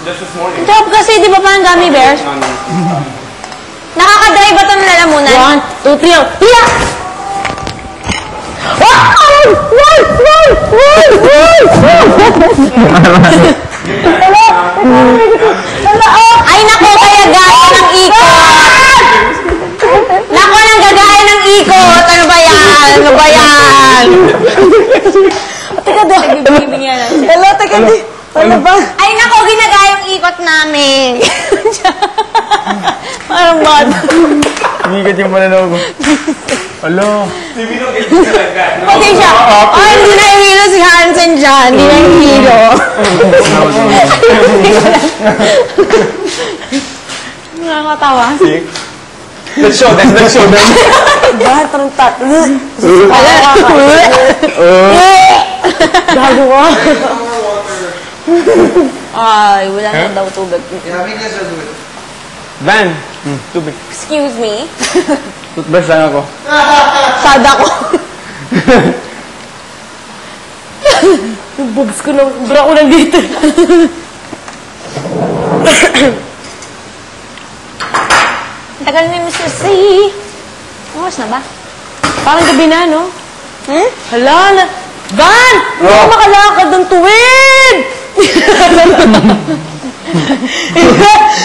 Just this morning. Job kasi, di ba parang gummy bears? Nakakadrive ba ito ng lalamunan? 1, 2, 3, hiya! Ay, naku, kaya gaya ng ikot! Naku, nang gagaya ng ikot! Ano ba yan? Ano ba yan? Teka doon. Hello, teka doon. Ano ba? Ay, naku, ginagaya yung ikot namin. Parang bata. Umikat yung mananaw ko. Hello. Pati siya. Ay, hindi na yung hero si Hansen dyan. Hindi na yung hero. Nakakatawa. Let's show them. Let's show them. Ba, taruntat. Gago ko. Ay, wala na daw tubig. Van, tubig. Excuse me. Toothbrush lang ako. Sada ko. Yung boobs ko na, bra ko lang dito. Tagal ni Mr. C. Oras na ba? Parang gabi na, no? Hmm? Hala, na. Van! Hindi ka makalakad ng tuwid!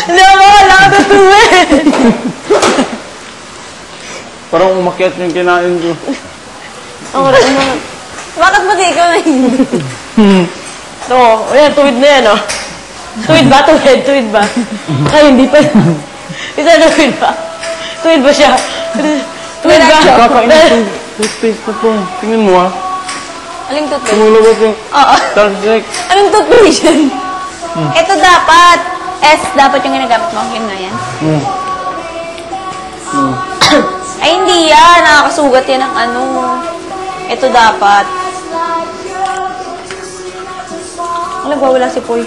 Hindi ka makalakad ng tuwid! Parang umakyat yung kinain ko. Bakit ba di ikaw na hindi? Ito, ayan, tuwid na yan, oh. Tuwid ba? Tuwid ba? Ay, hindi pa. Isa, tuwid ba? Tuwid ba siya? Tuwid ba? Kakain ng toothpaste na po. Tingnan mo, ah. Aling toothpaste? Tumulabot yung Oo. Tarjek. Anong toothpaste yan? Ito dapat. S dapat yung ginagamit mo. Yun nga yan. Ay, hindi yan. Nakakasugat yan ng ano. Ito dapat. Alam ba, wala si Poy.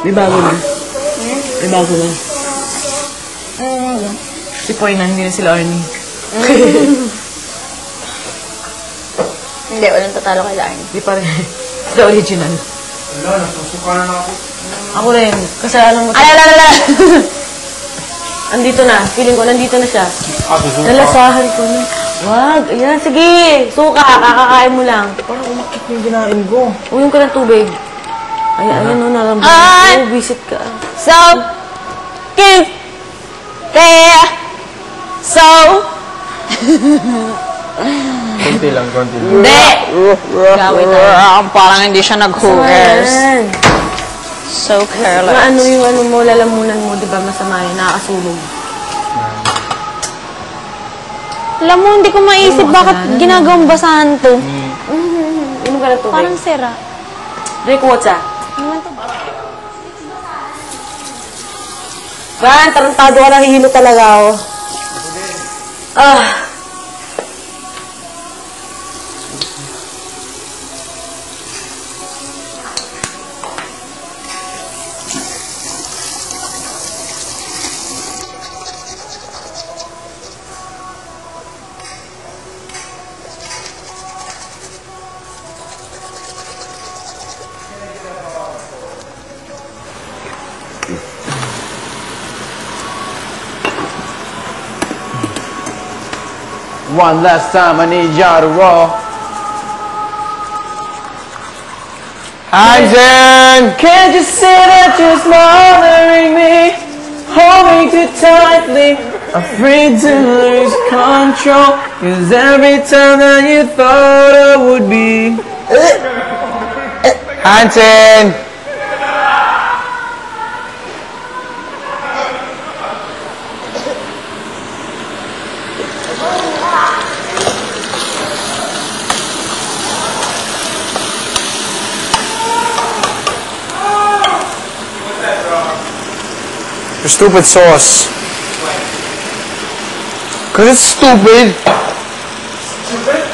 May bago na. May bago na. Si Poy na, hindi na sila Arnie. Hindi, walang tatalo kay Arnie. Hindi pa rin. The original. Wala, nasusuka na ako. Ako rin. Kasalanan mo. Alalala! Andito na. Feeling ko, nandito na siya. Susuka. Nalasahan ko na. Wag. Ayan, sige. Suka. Kakakain mo lang. Parang umakit yung kinain ko. Uminom ka ng tubig. Ayan, no, naramdaman. Ay! Visit ka. So, give, there, so, Konti lang, konti lang. hindi. Gawin na. Parang hindi siya nag-hookers. Ayan. So careless. Ano yung ano mo, lalamunan mo, di ba masama yun, nakakasulog. Alam mo, hindi ko maisip bakit ginagawang basahan to. Inom ka ng tubig. Parang sira. Drink water. Naman to. Van, tarantado ka, nahihilo talaga ako. Ah. One last time, I need y'all to roll. Hansen! Can't you see that you're smothering me? Holding too tightly, afraid to lose control. 'Cause every time that you thought I would be Hansen! Your stupid sauce. Cause it's stupid. Stupid?